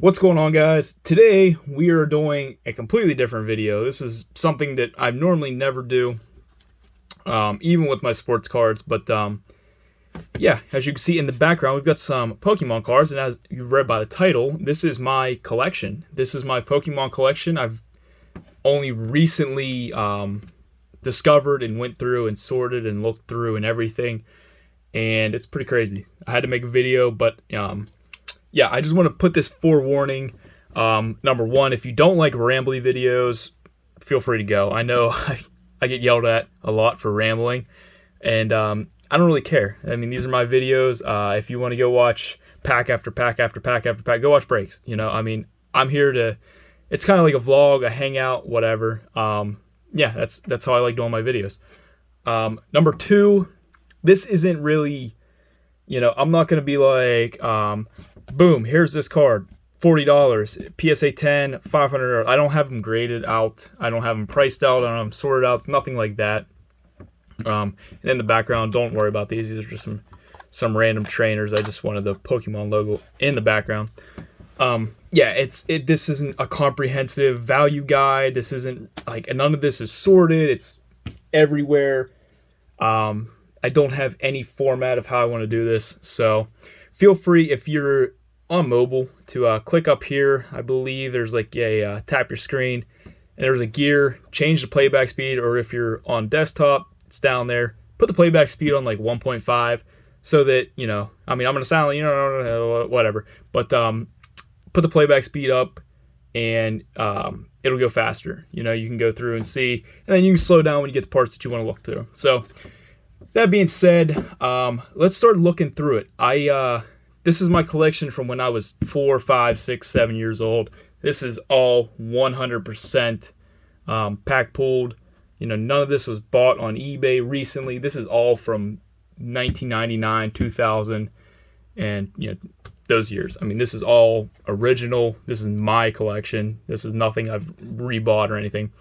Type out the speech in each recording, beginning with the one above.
What's going on, guys? Today we are doing a completely different video. This is something that I normally never do, even with my sports cards. But yeah, as you can see in the background, we've got some Pokemon cards, and as you read by the title, this is my collection. This is my Pokemon collection. I've only recently discovered and went through and sorted and looked through and everything, and it's pretty crazy. I had to make a video, but yeah, I just want to put this forewarning. Number one, if you don't like rambly videos, feel free to go. I know I get yelled at a lot for rambling, and I don't really care. I mean, these are my videos. If you want to go watch pack after pack after pack after pack, go watch breaks. You know, I mean, I'm here to, it's kind of like a vlog, a hangout, whatever. Yeah, that's how I like doing my videos. Number two, this isn't really, you know, I'm not going to be like, boom, here's this card, $40, PSA 10, $500. I don't have them graded out. I don't have them priced out. I don't have them sorted out. It's nothing like that. And in the background, don't worry about these. These are just some random trainers. I just wanted the Pokemon logo in the background. Yeah, this isn't a comprehensive value guide. This isn't like, none of this is sorted. It's everywhere. I don't have any format of how I want to do this. So feel free, if you're on mobile, to click up here. I believe there's like a tap your screen, and there's a gear, change the playback speed, or if you're on desktop, it's down there. Put the playback speed on like 1.5 so that, you know, I mean, I'm going to sound like, you know, whatever, but put the playback speed up, and it'll go faster. You know, you can go through and see, and then you can slow down when you get the parts that you want to look through. So that being said, let's start looking through it. This is my collection from when I was 4, 5, 6, 7 years old. This is all 100% pack pulled. You know, none of this was bought on eBay recently. This is all from 1999, 2000, and you know, those years. I mean, this is all original. This is my collection. This is nothing I've rebought or anything.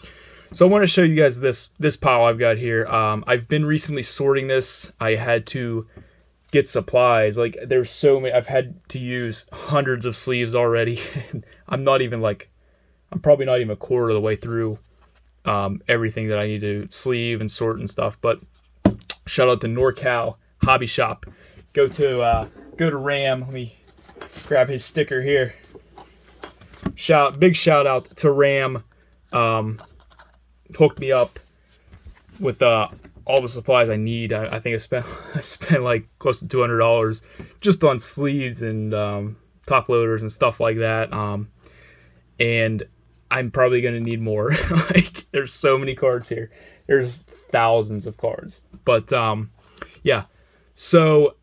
So I want to show you guys this pile I've got here. I've been recently sorting this. I had to get supplies. Like, there's so many. I've had to use hundreds of sleeves already. I'm probably not even a quarter of the way through everything that I need to sleeve and sort and stuff. But shout out to NorCal Hobby Shop. Go to Ram. Let me grab his sticker here. Big shout out to Ram. Hooked me up with all the supplies I need. I think I spent like close to $200 just on sleeves and top loaders and stuff like that. And I'm probably gonna need more. Like, there's so many cards here. There's thousands of cards. But yeah. So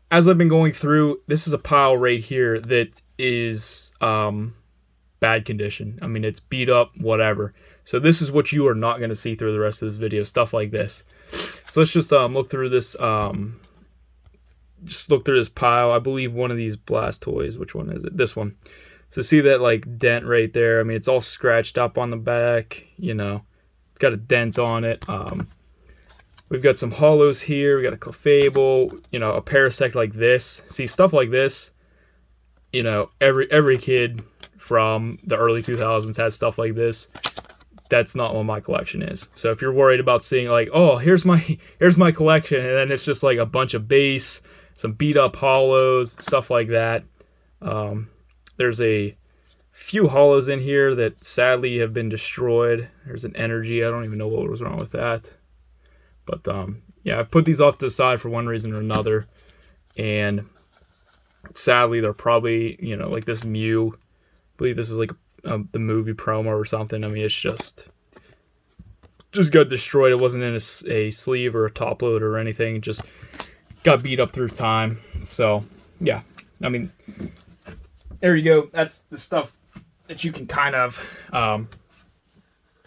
as I've been going through, this is a pile right here that is bad condition. I mean, it's beat up, whatever. So this is what you are not going to see through the rest of this video, stuff like this. So let's just look through this. Just look through this pile. I believe one of these Blastoise. Which one is it? This one. So see that like dent right there? I mean, it's all scratched up on the back. You know, it's got a dent on it. We've got some holos here. We got a Clefable. You know, a Parasect like this. See, stuff like this. You know, every kid from the early 2000s had stuff like this. That's not what my collection is. So if you're worried about seeing like, oh, here's my collection, and then it's just like a bunch of base, some beat up holos, stuff like that. There's a few holos in here that sadly have been destroyed. There's an energy. I don't even know what was wrong with that. But yeah, I put these off to the side for one reason or another, and sadly they're probably, you know, like this Mew. I believe this is like the movie promo or something. I mean, it's just got destroyed. It wasn't in a sleeve or a top loader or anything. It just got beat up through time. So yeah, I mean, there you go. That's the stuff that you can kind of,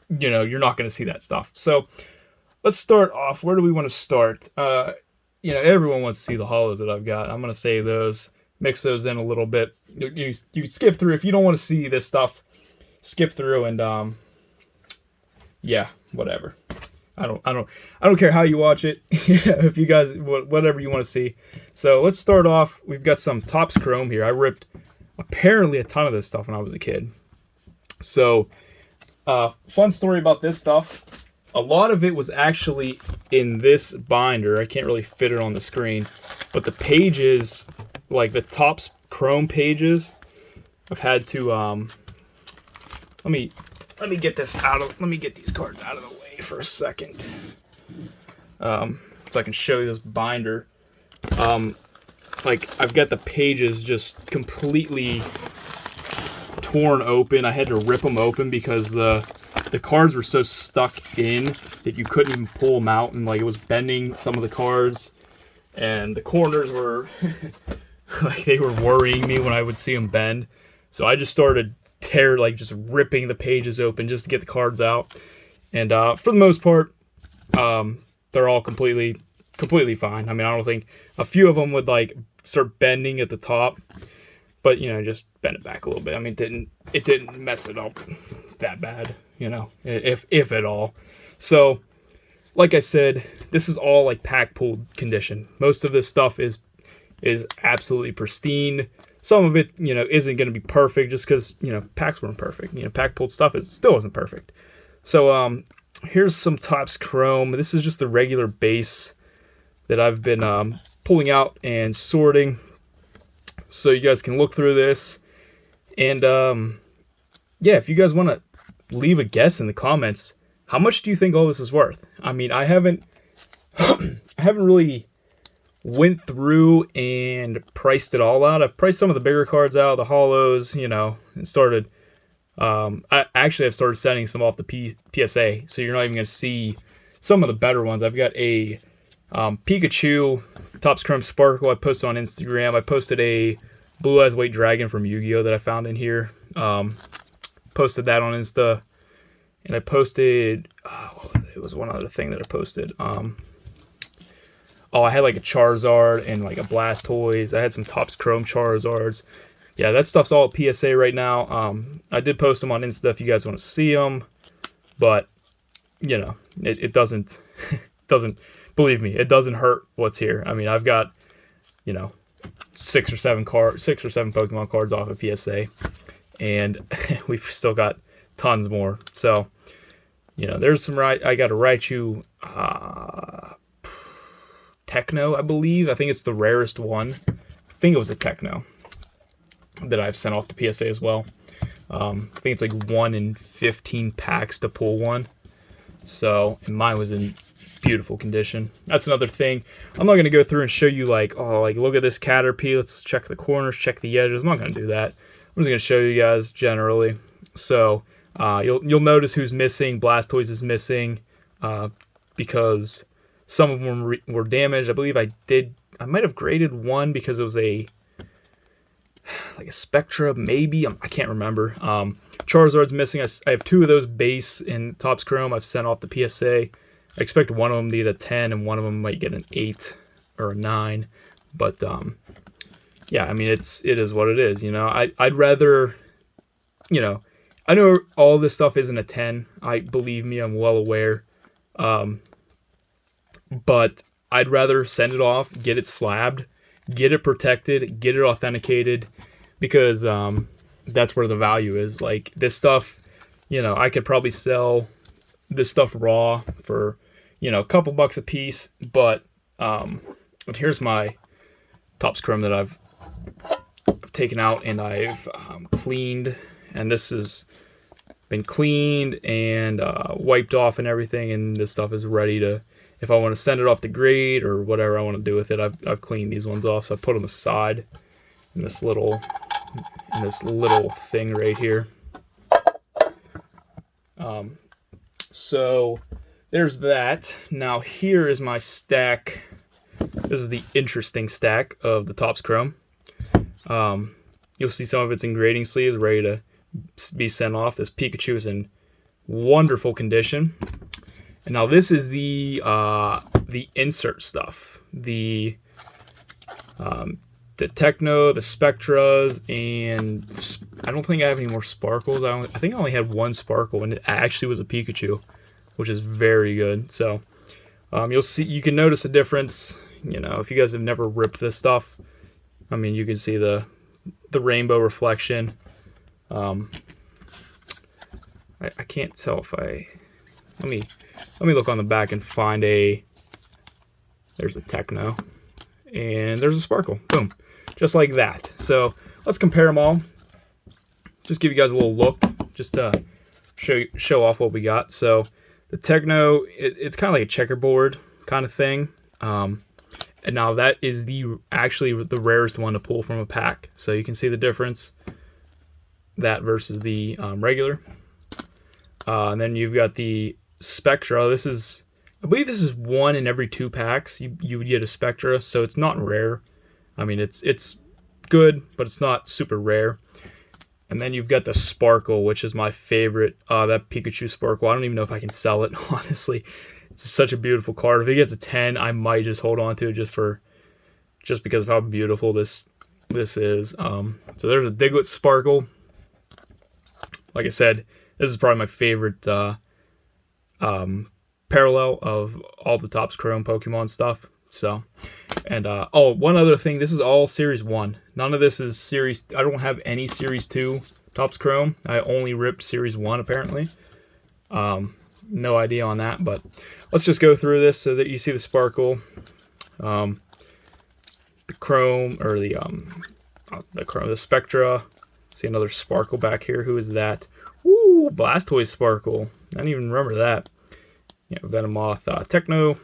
you know, you're not going to see that stuff. So let's start off. Where do we want to start? You know, everyone wants to see the holos that I've got. I'm going to save those, mix those in a little bit. You can skip through if you don't want to see this stuff. Skip through and yeah, whatever. I don't care how you watch it. If you guys, whatever you want to see. So let's start off. We've got some Topps Chrome here. I ripped apparently a ton of this stuff when I was a kid. So, fun story about this stuff. A lot of it was actually in this binder. I can't really fit it on the screen, but the pages, like the Topps Chrome pages, I've had to let me get this out of let me get these cards out of the way for a second, so I can show you this binder. Like, I've got the pages just completely torn open. I had to rip them open because the cards were so stuck in that you couldn't even pull them out, and like it was bending some of the cards, and the corners were like they were worrying me when I would see them bend. So I just started just ripping the pages open just to get the cards out. And for the most part, they're all completely fine. I mean, I don't think a few of them would like start bending at the top, but you know, just bend it back a little bit. I mean, it didn't mess it up that bad, you know, if at all. So, like I said, this is all like pack pulled condition. Most of this stuff is absolutely pristine. Some of it, you know, isn't going to be perfect just because, you know, packs weren't perfect. You know, pack pulled stuff still wasn't perfect. So here's some Topps Chrome. This is just the regular base that I've been pulling out and sorting, so you guys can look through this. And yeah, if you guys want to leave a guess in the comments, how much do you think all this is worth? I mean, I haven't really went through and priced it all out. I've priced some of the bigger cards out, the holos, you know, and started. I've started sending some off the PSA, so you're not even gonna see some of the better ones. I've got a Pikachu Topps Chrome Sparkle I posted on Instagram. I posted a Blue Eyes White Dragon from Yu-Gi-Oh that I found in here. Posted that on Insta, and I posted. It was one other thing that I posted. I had like a Charizard and like a Blastoise. I had some Topps Chrome Charizards. Yeah, that stuff's all at PSA right now. I did post them on Insta if you guys want to see them, but you know, it doesn't believe me, it doesn't hurt what's here. I mean, I've got, you know, 6 or 7 Pokemon cards off of PSA, and we've still got tons more. So, you know, there's some I got a Raichu Techno, I believe. I think it's the rarest one. I think it was a Techno that I've sent off to PSA as well. I think it's like 1 in 15 packs to pull one. So, and mine was in beautiful condition. That's another thing. I'm not going to go through and show you like, oh, like look at this Caterpie. Let's check the corners, check the edges. I'm not going to do that. I'm just going to show you guys generally. So, you'll notice who's missing. Blastoise is missing because some of them were damaged. I believe I might have graded one because it was like a Spectra, maybe. I can't remember. Charizard's missing. I have 2 of those base in Topps Chrome I've sent off to PSA. I expect one of them to get a 10 and one of them might get an 8 or a 9. But yeah, I mean, it is what it is. You know, I'd rather, you know, I know all this stuff isn't a 10. Believe me, I'm well aware. But I'd rather send it off, get it slabbed, get it protected, get it authenticated, because that's where the value is. Like this stuff, you know, I could probably sell this stuff raw for, you know, a couple bucks a piece. But here's my Topps Chrome that I've taken out and I've cleaned, and this has been cleaned and wiped off and everything, and this stuff is ready to, if I want to send it off to grade or whatever I want to do with it. I've cleaned these ones off, so I put on the side in this little thing right here. So there's that. Now here is my stack. This is the interesting stack of the Topps Chrome. You'll see some of it's in grading sleeves, ready to be sent off. This Pikachu is in wonderful condition. And now this is the insert stuff, the Techno, the Spectras, and I don't think I have any more Sparkles. I think I only had 1 Sparkle, and it actually was a Pikachu, which is very good. So you can notice a difference. You know, if you guys have never ripped this stuff, I mean, you can see the the rainbow reflection. I can't tell if let me look on the back and find there's a Techno, and there's a sparkle. Boom, just like that. So let's compare them all. Just give you guys a little look, just to show off what we got. So the Techno, it's kind of like a checkerboard kind of thing. And now that is actually the rarest one to pull from a pack. So you can see the difference, that versus the regular. And then you've got the Spectra. I believe this is 1 in every 2 packs you would get a Spectra, so it's not rare. I mean, it's good, but it's not super rare. And then you've got the Sparkle, which is my favorite. That Pikachu Sparkle, I don't even know if I can sell it, honestly. It's such a beautiful card. If it gets a 10, I might just hold on to it just because of how beautiful this is. So there's a Diglett Sparkle. Like I said, this is probably my favorite parallel of all the Topps Chrome Pokemon stuff. So, and oh, one other thing, this is all Series 1. None of this is Series... I don't have any Series 2 Topps Chrome. I only ripped Series 1, apparently. No idea on that, but let's just go through this so that you see the Sparkle, the Chrome, or the Spectra. See another Sparkle back here. Who is that? Ooh, Blastoise Sparkle. I didn't even remember that. Yeah, Venomoth, Techno,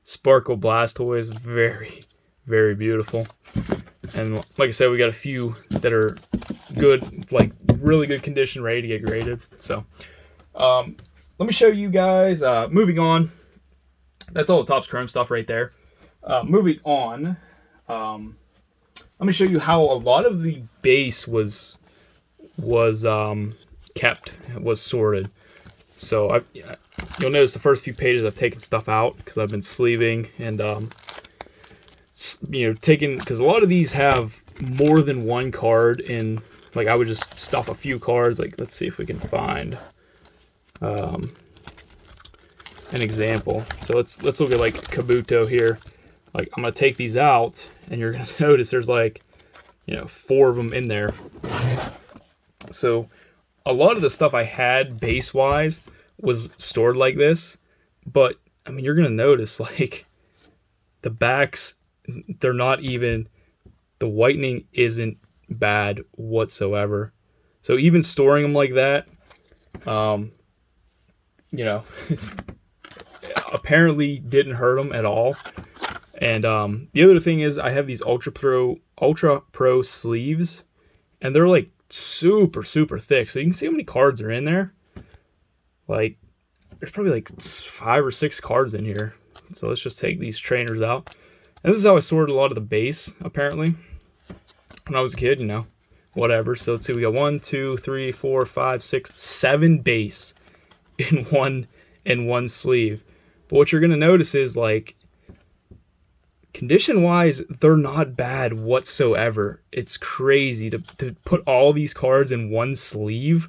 Sparkle, Blastoise. Very, very beautiful. And like I said, we got a few that are good, like really good condition, ready to get graded. So, let me show you guys, moving on. That's all the Topps Chrome stuff right there. Moving on, let me show you how a lot of the base was sorted. So you'll notice the first few pages I've taken stuff out because I've been sleeving and because a lot of these have more than one card in. Like I would just stuff a few cards. Like let's see if we can find an example. So let's look at like Kabuto here. Like I'm gonna take these out, and you're gonna notice there's like 4 of them in there. So a lot of the stuff I had base wise was stored like this, but I mean you're gonna notice like the backs, they're not even, the whitening isn't bad whatsoever. So even storing them like that, apparently didn't hurt them at all. And the other thing is I have these Ultra Pro sleeves, and they're like super thick, so you can see how many cards are in there. Like there's probably like 5 or 6 cards in here. So let's just take these trainers out. And this is how I sorted a lot of the base, apparently, when I was a kid, whatever. So let's see, we got 1, 2, 3, 4, 5, 6, 7 base in one sleeve. But what you're gonna notice is like condition wise, they're not bad whatsoever. It's crazy to put all these cards in one sleeve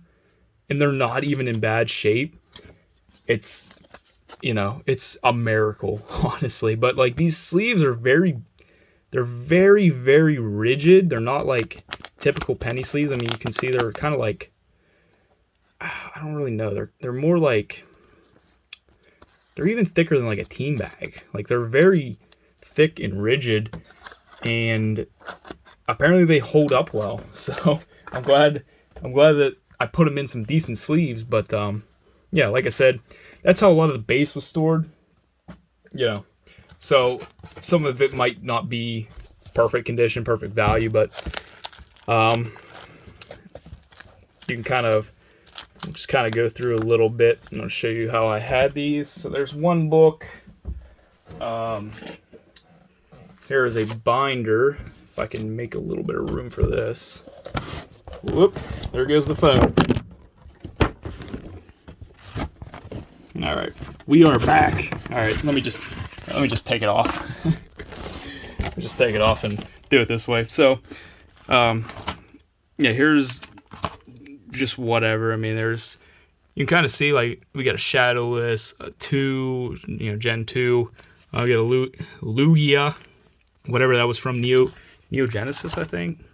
and they're not even in bad shape. It's it's a miracle, honestly. But like these sleeves are very rigid. They're not like typical penny sleeves. I mean, you can see they're kind of like, I don't really know. They're more like, they're even thicker than like a team bag. Like they're very thick and rigid, and apparently they hold up well. So I'm glad that I put them in some decent sleeves. But yeah, like I said, that's how a lot of the base was stored. So some of it might not be perfect condition, perfect value, but you can just kind of go through a little bit. I'm going to show you how I had these. So there's one book. Here is a binder. If I can make a little bit of room for this. Whoop, there goes the phone. All right, we are back. All right, let me just take it off. Just take it off and do it this way. So, yeah, here's just whatever. I mean, you can kind of see like we got a Shadowless, a 2, Gen 2. I get a Lugia, whatever that was from, Neo Genesis, I think.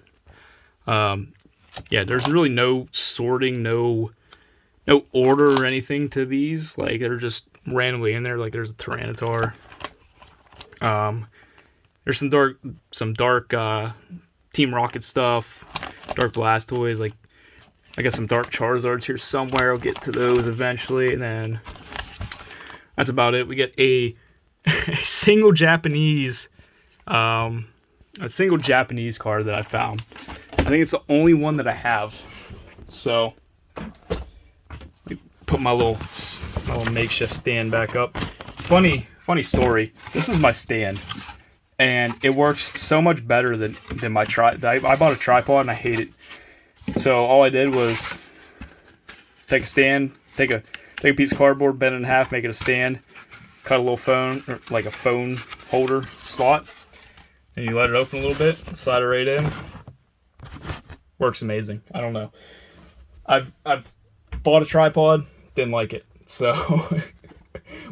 Yeah, there's really no sorting, no order or anything to these. Like, they're just randomly in there. Like, there's a Tyranitar. There's some dark Team Rocket stuff, Dark Blastoise. Like, I got some Dark Charizards here somewhere. I'll get to those eventually, and then that's about it. We get a single Japanese card that I found. I think it's the only one that I have. So put my little makeshift stand back up. Funny story. This is my stand, and it works so much better than my I bought a tripod and I hate it. So all I did was take a stand, take a piece of cardboard, bend it in half, make it a stand, cut a little phone, or like a phone holder slot, and you let it open a little bit, slide it right in. Works amazing. I don't know. I've bought a tripod, didn't like it, so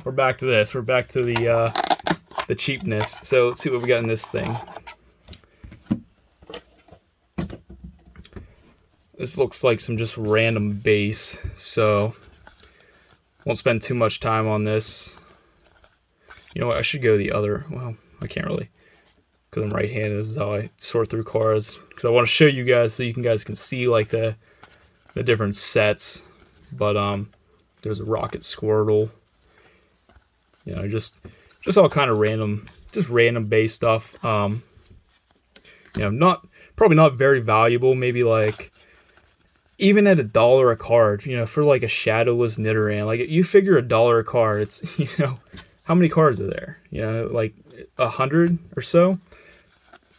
we're back to this. We're back to the cheapness. So let's see what we got in this thing. This looks like some just random base, so won't spend too much time on this. You know what? I should go the other. Well, I can't really, because I'm right-handed. This is how I sort through cards. Because I want to show you guys so you guys can see like the different sets. But there's a Rocket Squirtle. You know, just all kind of random, just random base stuff. You know, probably not very valuable. Maybe like even at $1 a card. You know, for like a shadowless Nidoran, like you figure $1 a card. It's, you know, how many cards are there? You know, like 100 or so.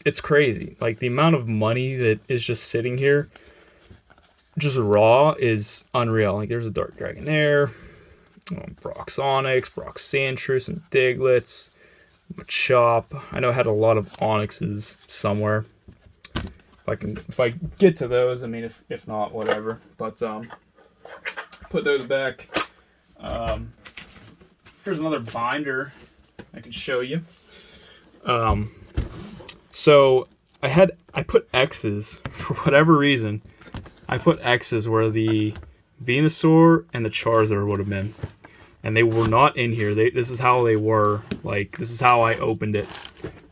It's crazy. Like the amount of money that is just sitting here, just raw, is unreal. Like there's a Dark Dragonair, Brock's Onyx, Brock's Sandshrew, some Diglets, Machop. I know I had a lot of Onyxes somewhere. If I get to those, I mean, if not, whatever. But put those back. Here's another binder I can show you. So I put X's for whatever reason. I put X's where the Venusaur and the Charizard would have been, and they were not in here. This is how they were. Like, this is how I opened it.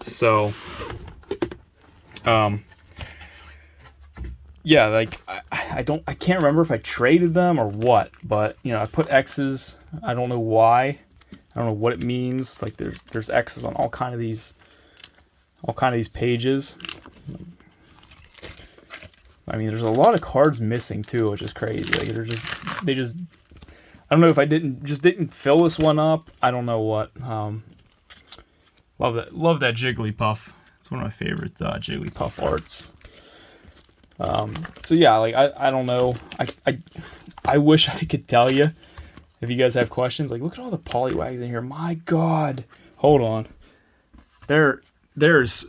So, yeah, like I can't remember if I traded them or what, but you know, I put X's. I don't know why. I don't know what it means. Like there's X's on all kind of these pages. I mean, there's a lot of cards missing too, which is crazy. Like they just I don't know if I didn't fill this one up. I don't know what. Love that Jigglypuff. It's one of my favorite Jigglypuff arts. So yeah, like I don't know. I wish I could tell you. If you guys have questions, like look at all the Poliwags in here. My God, hold on. There's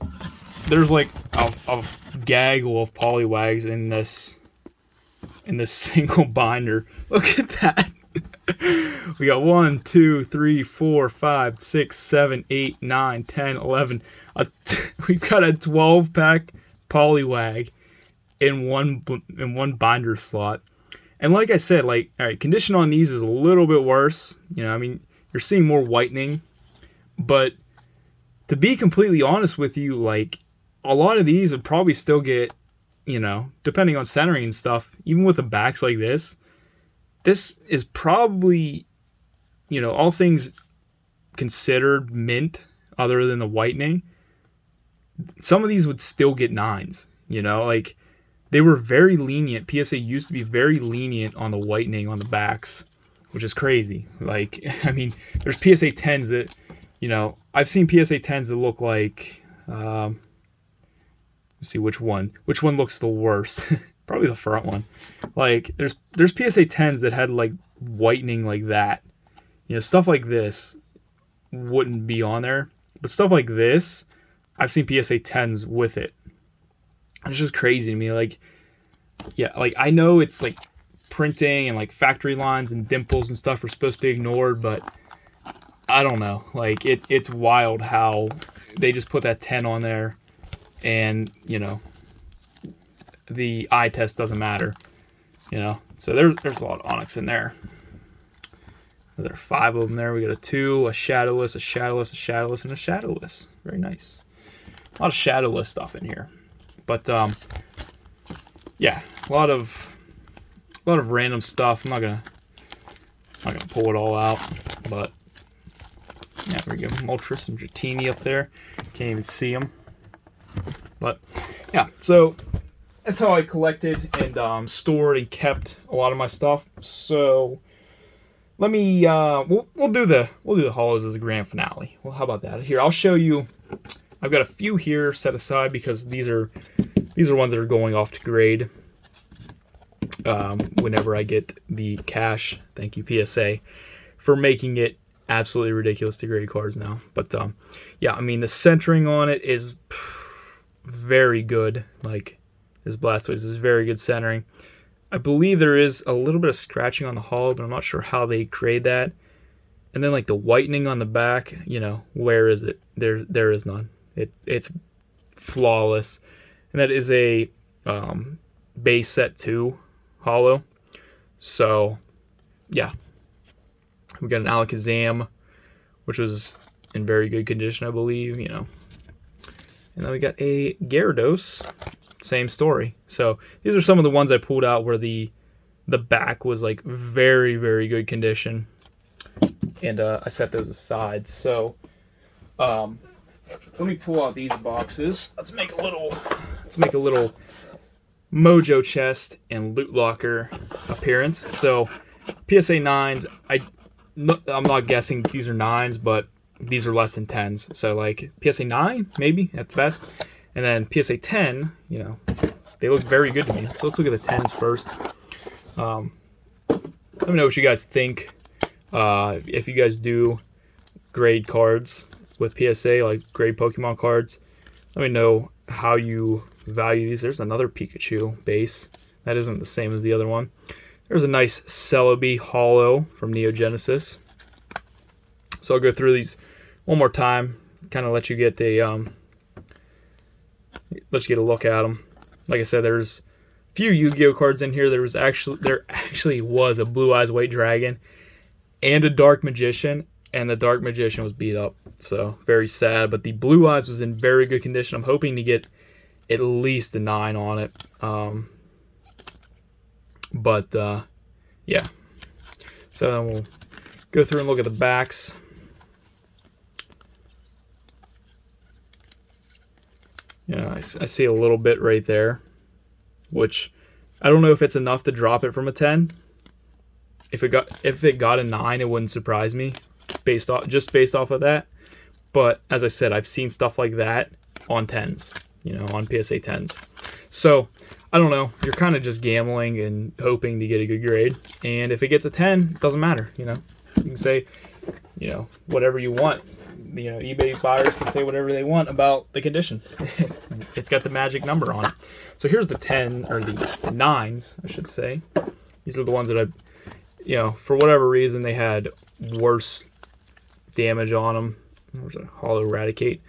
like a gaggle of Poliwags in this single binder. Look at that. We got 1, 2, 3, 4, 5, 6, 7, 8, 9, 10, 11. We've got a 12-pack Poliwag in one binder slot. And like I said, like, all right, condition on these is a little bit worse. You know, I mean, you're seeing more whitening. But to be completely honest with you, like, a lot of these would probably still get, you know, depending on centering and stuff, even with the backs like this is probably, you know, all things considered mint other than the whitening. Some of these would still get 9s, you know, like, they were very lenient. PSA used to be very lenient on the whitening on the backs, which is crazy. Like, I mean, there's PSA 10s that, you know, I've seen PSA 10s that look like, let's see which one looks the worst. Probably the front one. Like, there's PSA 10s that had like whitening like that. You know, stuff like this wouldn't be on there, but stuff like this, I've seen PSA 10s with it. It's just crazy to me. Like, yeah, like I know it's like printing and like factory lines and dimples and stuff are supposed to be ignored, but I don't know. Like it's wild how they just put that 10 on there, and you know, the eye test doesn't matter, you know. So there's a lot of onyx in there. There are 5 of them there. We got a 2, a shadowless, a shadowless, a shadowless, and a shadowless. Very nice. A lot of shadowless stuff in here. But yeah, a lot of random stuff. I'm not gonna pull it all out, but yeah, we got Moltres and Dratini up there. Can't even see them. But yeah, so that's how I collected and stored and kept a lot of my stuff. So let me we'll do the holos as a grand finale. Well, how about that? Here, I'll show you. I've got a few here set aside because these are ones that are going off to grade. Whenever I get the cash, thank you PSA for making it absolutely ridiculous to grade cards now. But yeah, I mean the centering on it is very good. Like this Blastoise is very good centering. I believe there is a little bit of scratching on the holo, but I'm not sure how they create that. And then like the whitening on the back, you know, where is it? There is none. It's flawless. And that is a base set 2 holo. So yeah, we got an Alakazam, which was in very good condition, I believe, you know. And then we got a Gyarados, same story. So these are some of the ones I pulled out where the back was like very, very good condition, and I set those aside. So let me pull out these boxes. Let's make a little Mojo chest and loot locker appearance. So PSA 9s, I'm not guessing these are 9s, but these are less than 10s. So like PSA 9 maybe at the best, and then PSA 10, you know, they look very good to me. So let's look at the 10s first. Let me know what you guys think. If you guys do grade cards with PSA, like grade Pokemon cards, let me know how you value these. There's another Pikachu base. That isn't the same as the other one. There's a nice Celebi holo from Neogenesis. So I'll go through these one more time, kind of let you get a look at them. Like I said, there's a few Yu-Gi-Oh cards in here. There actually was a Blue Eyes White Dragon and a Dark Magician, and the Dark Magician was beat up. So very sad, but the Blue Eyes was in very good condition. I'm hoping to get at least a 9 on it. Yeah. So then we'll go through and look at the backs. Yeah, I see a little bit right there, which I don't know if it's enough to drop it from a 10. If it got a 9, it wouldn't surprise me based off of that. But as I said, I've seen stuff like that on 10s, you know, on PSA 10s. So I don't know. You're kind of just gambling and hoping to get a good grade. And if it gets a 10, it doesn't matter. You know, you can say, you know, whatever you want. You know, eBay buyers can say whatever they want about the condition. It's got the magic number on it. So here's the 10, or the 9s, I should say. These are the ones that I, you know, for whatever reason, they had worse damage on them. There's a Holo Eradicate.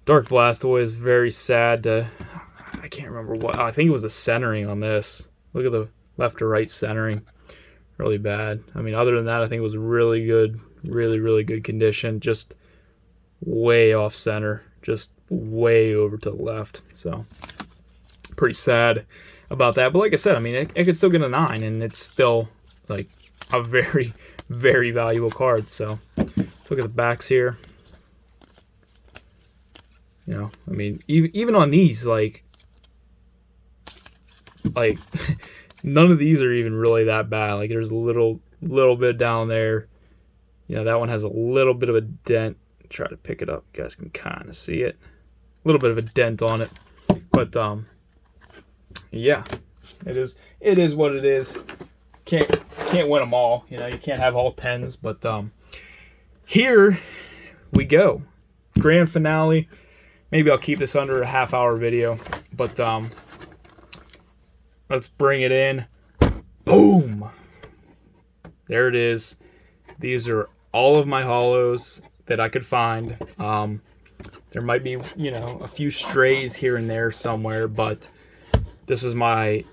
Dark Blastoise, very sad to, I can't remember what, I think it was the centering on this. Look at the left to right centering. Really bad. I mean, other than that, I think it was really good, really good condition. Just way off center, just way over to the left. So pretty sad about that. But like I said, I mean, it could still get a 9, and it's still like a very valuable card. So let's look at the backs here. You know, I mean, even on these, like none of these are even really that bad. Like there's a little bit down there. You know, that one has a little bit of a dent. Try to pick it up. You guys can kind of see it. A little bit of a dent on it. But yeah, it is what it is. Can't win them all. You know, you can't have all 10s. But here we go. Grand finale. Maybe I'll keep this under a half-hour video. But let's bring it in. Boom! There it is. These are all of my holos that I could find. There might be, you know, a few strays here and there somewhere, but This is my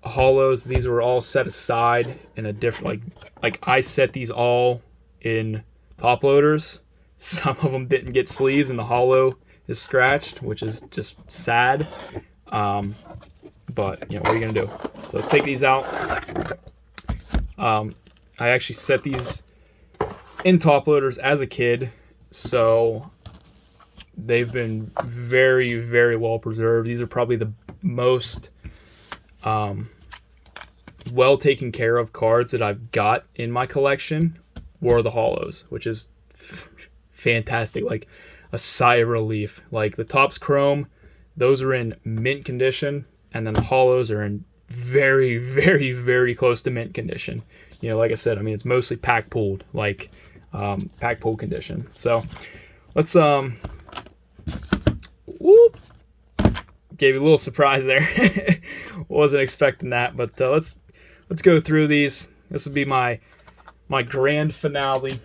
holos. These were all set aside in a different, like I set these all in top loaders. Some of them didn't get sleeves, and the holo is scratched, which is just sad. But you know, what are you gonna do? So let's take these out. I actually set these in top loaders as a kid, so they've been very, very well preserved. These are probably the most well taken care of cards that I've got in my collection were the holos, which is fantastic. Like a sigh of relief. Like the top's chrome, those are in mint condition, and then the holos are in very, very, very close to mint condition. You know, like I said, I mean, it's mostly pack pulled, like pack pulled condition. So let's whoop, gave you a little surprise there. Wasn't expecting that, but let's go through these. This will be my grand finale.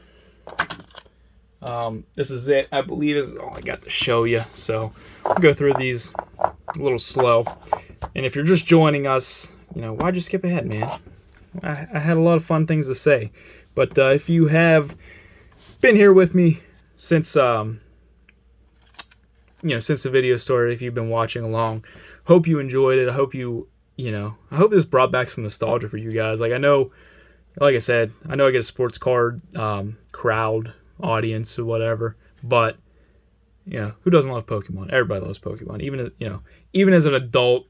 This is it, I believe, is all I got to show you. So I'll go through these a little slow. And if you're just joining us, you know, why'd you skip ahead, man? I had a lot of fun things to say. But if you have been here with me since since the video started, if you've been watching along, hope you enjoyed it. I hope I hope this brought back some nostalgia for you guys. Like I know, like I said, I know I get a sports card crowd audience or whatever, but you know, who doesn't love Pokemon? Everybody loves Pokemon. Even as an adult,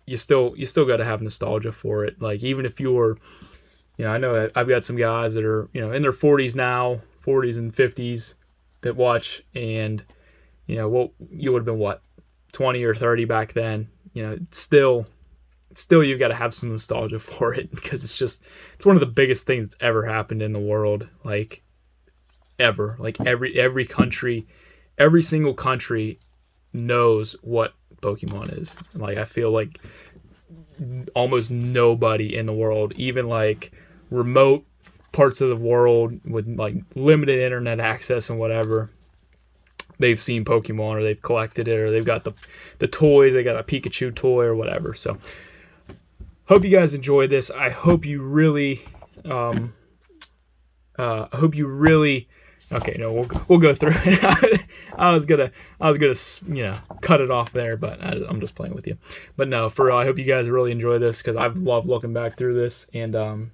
you still got to have nostalgia for it. Like even if you were, I know I've got some guys that are in their 40s now, 40s and 50s that watch, and what you would have been 20 or 30 back then. Still you've got to have some nostalgia for it, because it's one of the biggest things that's ever happened in the world, like ever. Like every country, every single country knows what Pokemon is. Like I feel like almost nobody in the world, even like remote parts of the world with like limited internet access and whatever, they've seen Pokemon or they've collected it or they've got the toys. They got a Pikachu toy or whatever. So hope you guys enjoyed this. I hope you really okay, no, we'll go through it. I was gonna cut it off there, but I'm just playing with you. But no, for real, I hope you guys really enjoy this, because I've loved looking back through this. And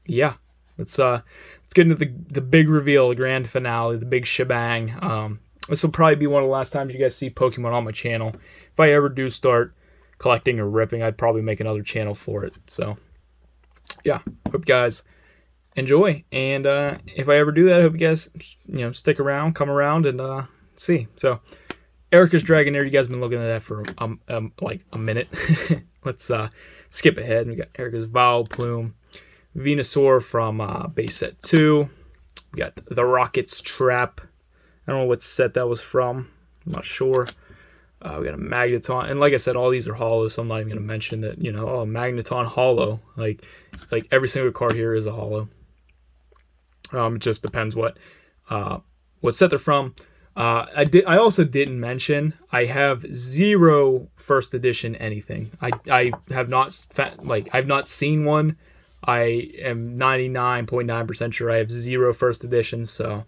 yeah, let's get into the big reveal, the grand finale, the big shebang. This will probably be one of the last times you guys see Pokemon on my channel. If I ever do start collecting or ripping, I'd probably make another channel for it. So yeah, hope you guys enjoy, and if I ever do that, I hope you guys stick around, come around, and see. So Erica's Dragonair, you guys have been looking at that for like a minute. Let's skip ahead. We got Erica's Vileplume, Venusaur from base set 2. We got the Rocket's Trap. I don't know what set that was from, I'm not sure. We got a Magneton, and like I said, all these are holos, so I'm not even going to mention that, Magneton holo. Like every single card here is a holo. It just depends what set they're from. I also didn't mention I have 0 first edition anything. I have not I've not seen one. I am 99.9% sure I have 0 first edition. So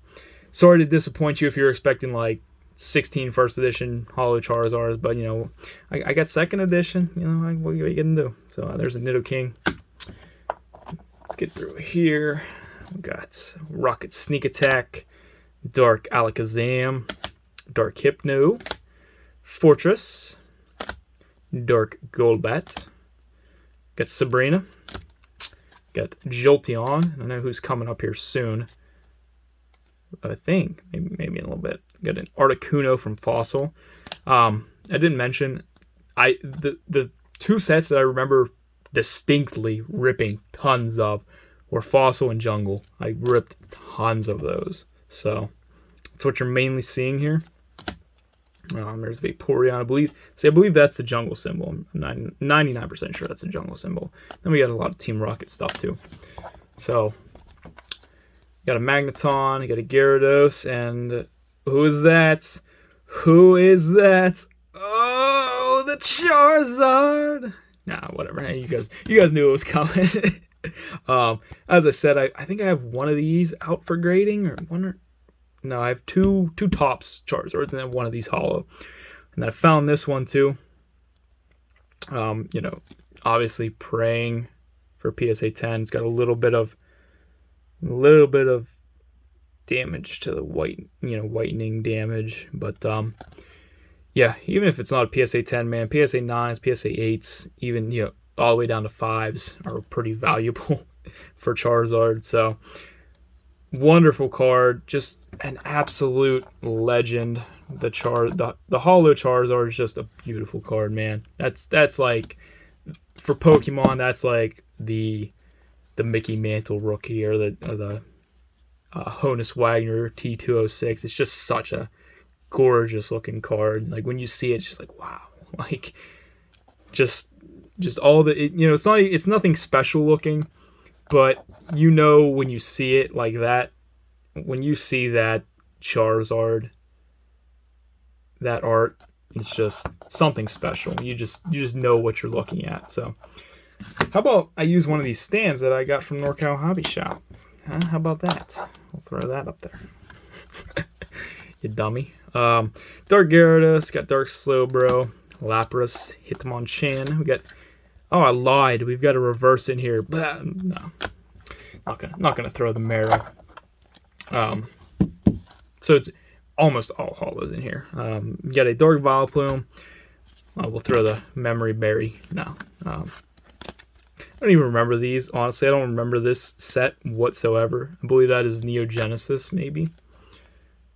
sorry to disappoint you if you're expecting like 16 first edition holo Charizards, but I got second edition. What are you gonna do? So there's a Nidoking. Let's get through here. We got Rocket Sneak Attack, Dark Alakazam, Dark Hypno, Fortress, Dark Golbat, got Sabrina, got Jolteon. I know who's coming up here soon. I think maybe in a little bit. Got an Articuno from Fossil. I didn't mention the 2 sets that I remember distinctly ripping tons of were Fossil and Jungle. I ripped tons of those. So that's what you're mainly seeing here. There's Vaporeon, I believe. I believe that's the Jungle symbol. I'm 99% sure that's the Jungle symbol. Then we got a lot of Team Rocket stuff too. So got a Magneton, you got a Gyarados, and who is that? Who is that? Oh, the Charizard! Nah, whatever. Hey, you guys knew it was coming. As I said, I think I have one of these out for grading, or one or no, I have two tops Charizards and then one of these holo. And I found this one too. You know, obviously praying for PSA 10. It's got a little bit of damage to the whitening damage, but yeah, even if it's not a PSA 10, man, PSA 9s, PSA 8s, even, you know, all the way down to 5s are pretty valuable for Charizard. So wonderful card, just an absolute legend. The holo Charizard is just a beautiful card, man. That's like, for Pokemon, that's like the Mickey Mantle rookie, or the Honus Wagner T206. It's just such a gorgeous looking card. Like when you see it, it's just like, wow. Like just all it's nothing special looking, but you know when you see it like that, when you see that Charizard, that art, it's just something special. You just know what you're looking at. So how about I use one of these stands that I got from NorCal Hobby Shop? Huh? How about that? We'll throw that up there. You dummy. Dark Gyarados, got Dark Slowbro, Lapras, Hitmonchan. We got, oh, I lied. We've got a reverse in here. But no, not gonna throw the Marrow. So it's almost all holos in here. We got a Dark Vileplume. We'll throw the Memory Berry. No. I don't even remember these. Honestly, I don't remember this set whatsoever. I believe that is Neo Genesis, maybe.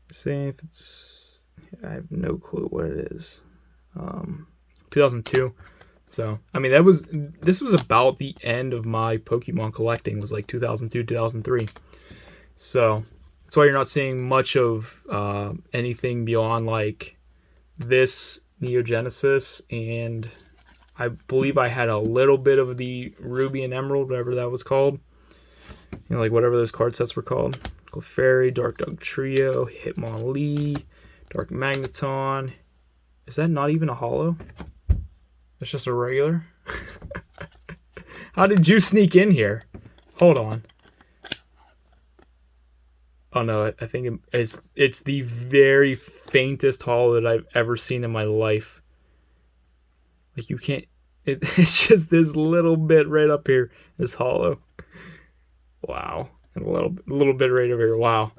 Let's see if it's... I have no clue what it is. 2002. So, I mean, this was about the end of my Pokemon collecting. It was like 2002, 2003. So, that's why you're not seeing much of anything beyond like this Neo Genesis, and I believe I had a little bit of the Ruby and Emerald, whatever that was called. You know, like whatever those card sets were called. Clefairy, Dark Dugtrio, Hitmonlee, Dark Magneton. Is that not even a holo? It's just a regular? How did you sneak in here? Hold on. Oh no, I think it's the very faintest holo that I've ever seen in my life. Like you can't, it's just this little bit right up here, this holo. Wow. And a little bit right over here. Wow.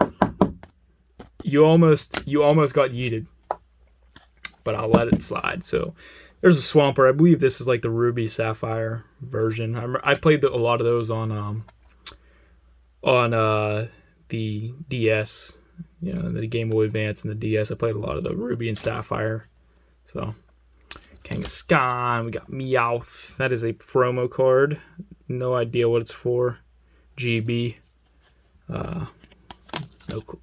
You almost got yeeted. But I'll let it slide. So there's a Swampert. I believe this is like the Ruby Sapphire version. I played a lot of those on the DS, you know, the Game Boy Advance and the DS. I played a lot of the Ruby and Sapphire. So Kangaskhan, we got Meowth. That is a promo card. No idea what it's for. GB.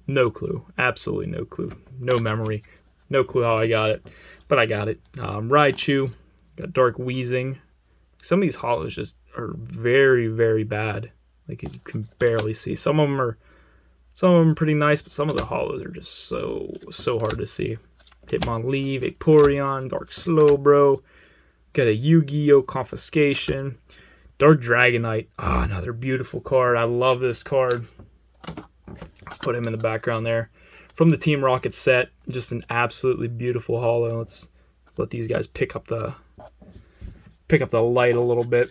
No clue. Absolutely no clue. No memory. No clue how I got it, but I got it. Raichu, got Dark Weezing. Some of these holos just are very, very bad. Like you can barely see. Some of them are pretty nice, but some of the holos are just so hard to see. Hitmonlee, Vaporeon, Dark Slowbro. Got a Yu-Gi-Oh! Confiscation. Dark Dragonite. Ah, another beautiful card. I love this card. Let's put him in the background there. From the Team Rocket set, just an absolutely beautiful holo. Let's let these guys pick up the light a little bit.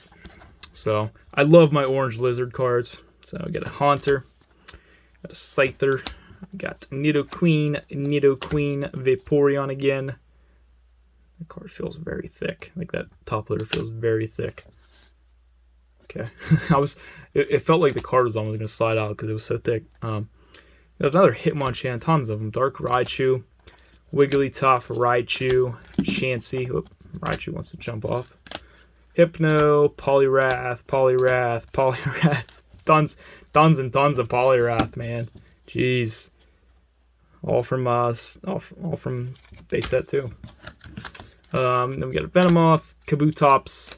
So I love my orange lizard cards. So I got a Haunter, a Scyther, got Nidoqueen, Vaporeon again. The card feels very thick. Like that top loader feels very thick. Okay, it felt like the card was almost gonna slide out because it was so thick. There's another Hitmonchan, tons of them. Dark Raichu, Wigglytuff, Raichu, Chansey. Oop, Raichu wants to jump off. Hypno, Poliwrath. Tons and tons of Poliwrath, man. Jeez. All from us. All from base set too. Then we got a Venomoth, Kabutops,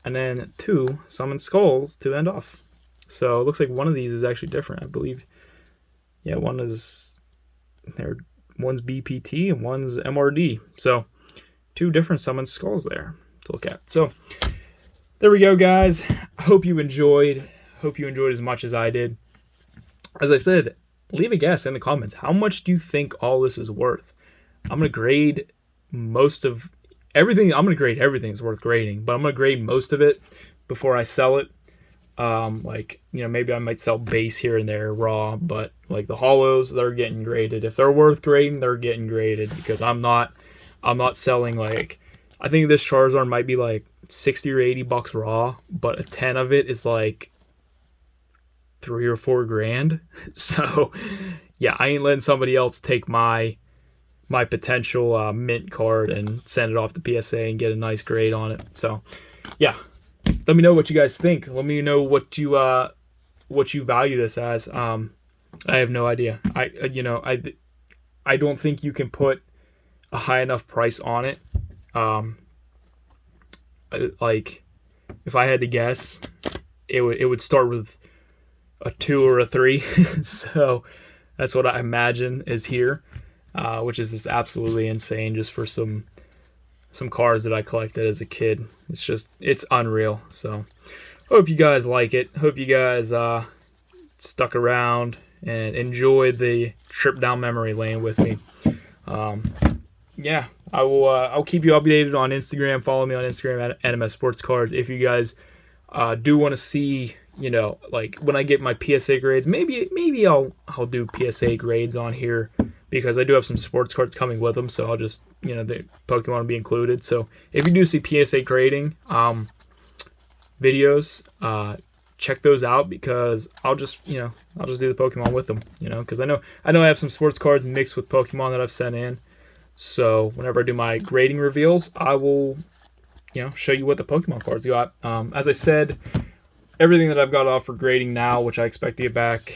and then 2 Summon Skulls to end off. So it looks like one of these is actually different, I believe. Yeah, one's BPT and one's MRD. So 2 different Summon Skulls there to look at. So there we go, guys. I hope you enjoyed. Hope you enjoyed as much as I did. As I said, leave a guess in the comments. How much do you think all this is worth? I'm going to grade most of everything. I'm going to grade everything that's worth grading, but I'm going to grade most of it before I sell it. Like, you know, maybe I might sell base here and there raw, but like the holos, they're getting graded. If they're worth grading, they're getting graded, because I'm not selling, like, I think this Charizard might be like 60 or 80 bucks raw, but a 10 of it is like 3 or 4 grand. So yeah, I ain't letting somebody else take my potential mint card and send it off to PSA and get a nice grade on it. So yeah, let me know what you guys think. Let me know what you value this as. I have no idea. I don't think you can put a high enough price on it. Like, if I had to guess, it would start with a 2 or a 3. So that's what I imagine is here, which is just absolutely insane, just for some cards that I collected as a kid. It's unreal. So hope you guys like it. Hope you guys stuck around and enjoyed the trip down memory lane with me. Yeah, I'll keep you updated on Instagram. Follow me on Instagram at NMS Sports Cards. If you guys do want to see, you know, like when I get my PSA grades, maybe I'll do PSA grades on here, because I do have some sports cards coming with them. So I'll just, you know, the Pokemon will be included. So if you do see PSA grading videos, check those out, because I'll just do the Pokemon with them, you know, because I know I have some sports cards mixed with Pokemon that I've sent in. So whenever I do my grading reveals, I will, you know, show you what the Pokemon cards got. As I said, everything that I've got off for grading now, which I expect to get back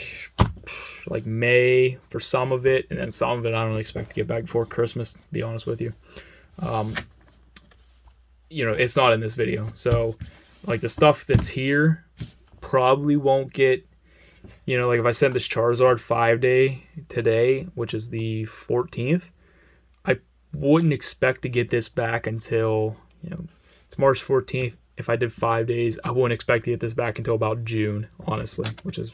like May for some of it, and then some of it I don't expect to get back before Christmas, to be honest with you. You know, it's not in this video. So like the stuff that's here probably won't get, you know, like if I send this Charizard 5-day today, which is the 14th, I wouldn't expect to get this back until, you know, it's March 14th. If I did 5 days, I wouldn't expect to get this back until about June, honestly, which is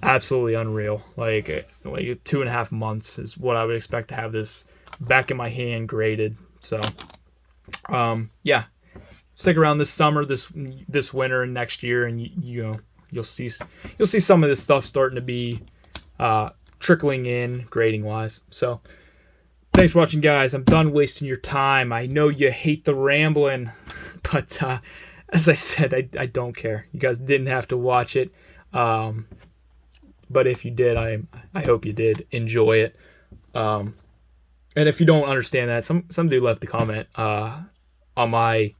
absolutely unreal. Like 2.5 months is what I would expect to have this back in my hand graded. So yeah, stick around this summer, this winter, and next year, and you'll see some of this stuff starting to be trickling in grading wise. So thanks for watching, guys. I'm done wasting your time. I know you hate the rambling, but as I said, I don't care. You guys didn't have to watch it. But if you did, I hope you did enjoy it. And if you don't understand that, some dude left a comment on my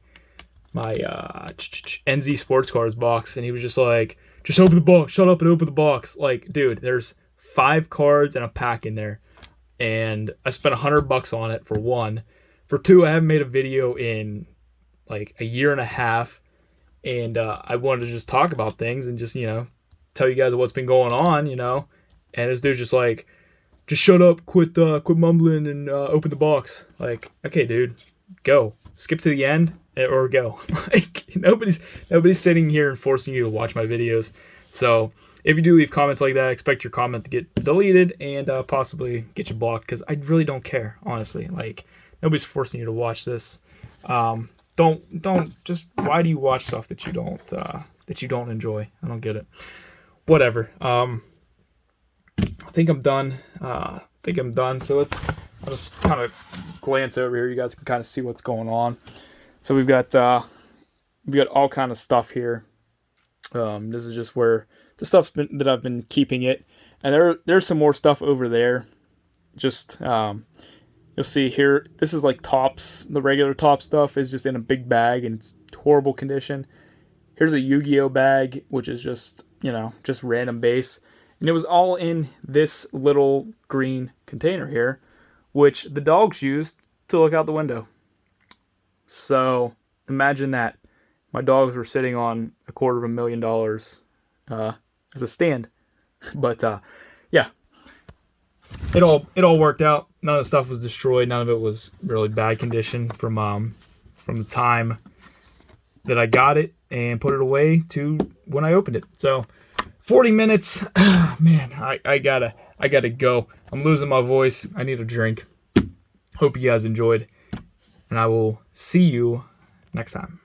NZ Sports Cards box, and he was just like, just open the box, shut up and open the box. Like, dude, there's 5 cards and a pack in there, and I spent $100 on it for 1. For 2, I haven't made a video in like a year and a half, and I wanted to just talk about things and just, you know, tell you guys what's been going on, you know. And this dude's just like, just shut up, quit mumbling, and open the box. Like, okay, dude, go, skip to the end or go. Like, nobody's sitting here and forcing you to watch my videos. So if you do leave comments like that, expect your comment to get deleted and possibly get you blocked, because I really don't care, honestly. Like, nobody's forcing you to watch this. Don't just, why do you watch stuff that you don't enjoy? I don't get it. Whatever. I think I'm done. So I'll just kind of glance over here. You guys can kind of see what's going on. So we've got all kind of stuff here. This is just where the stuff's been, that I've been keeping it, and there's some more stuff over there. Just you'll see here, this is like Topps. The regular Top stuff is just in a big bag and it's horrible condition. Here's a Yu-Gi-Oh bag, which is just, you know, just random base. And it was all in this little green container here, which the dogs used to look out the window. So imagine that. My dogs were sitting on $250,000 as a stand. But yeah, it all worked out. None of the stuff was destroyed. None of it was really bad condition from the time that I got it and put it away to when I opened it. So 40 minutes. Man, I gotta go. I'm losing my voice. I need a drink. Hope you guys enjoyed, and I will see you next time.